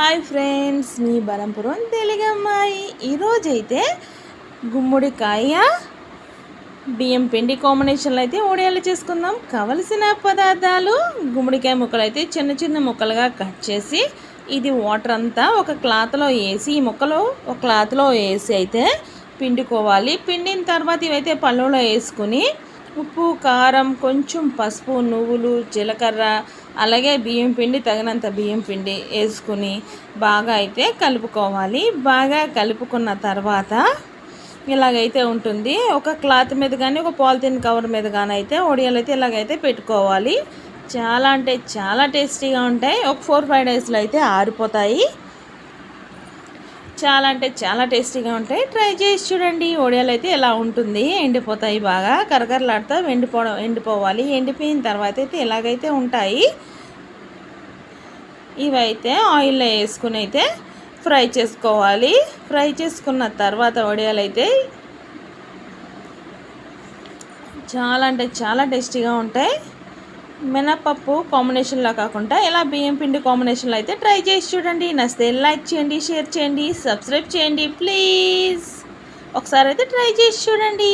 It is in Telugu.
హాయ్ ఫ్రెండ్స్, మీ బలంపురం తెలుగమ్మాయి. ఈరోజైతే గుమ్మడికాయ బియ్యం పిండి కాంబినేషన్లో అయితే వడియాలు చేసుకుందాం. కావలసిన పదార్థాలు: గుమ్మడికాయ ముక్కలు అయితే చిన్న చిన్న ముక్కలుగా కట్ చేసి, ఇది వాటర్ అంతా ఒక క్లాత్లో వేసి, ఈ ముక్కలు ఒక క్లాత్లో వేసి అయితే పిండుకోవాలి. పిండిన తర్వాత ఇవైతే పళ్ళులో వేసుకుని ఉప్పు, కారం, కొంచెం పసుపు, నువ్వులు, జీలకర్ర, అలాగే బియ్యం పిండి, తగినంత బియ్యం పిండి వేసుకుని బాగా అయితే కలుపుకోవాలి. బాగా కలుపుకున్న తర్వాత ఇలాగైతే ఉంటుంది. ఒక క్లాత్ మీద కానీ ఒక పాలిథిన్ కవర్ మీద కానీ అయితే వడియాలు అయితే ఇలాగైతే పెట్టుకోవాలి. చాలా అంటే చాలా టేస్టీగా ఉంటాయి. ఒక 4-5 డేస్లో అయితే ఆరిపోతాయి. చాలా అంటే చాలా టేస్టీగా ఉంటాయి. ట్రై చేసి చూడండి. వడియాలు అయితే ఎలా ఉంటుంది, ఎండిపోతాయి, బాగా కరకరలాడుతూ ఎండిపోవాలి. ఎండిపోయిన తర్వాత అయితే ఇలాగైతే ఉంటాయి. ఇవైతే ఆయిల్లో వేసుకుని అయితే ఫ్రై చేసుకోవాలి. ఫ్రై చేసుకున్న తర్వాత వడియాలు అయితే చాలా అంటే చాలా టేస్టీగా ఉంటాయి. మినపప్పు కాంబినేషన్లో కాకుండా ఇలా బియ్యం పిండి కాంబినేషన్లో అయితే ట్రై చేసి చూడండి. నచ్చితే లైక్ చేయండి, షేర్ చేయండి, సబ్స్క్రైబ్ చేయండి ప్లీజ్. ఒకసారి అయితే ట్రై చేసి చూడండి.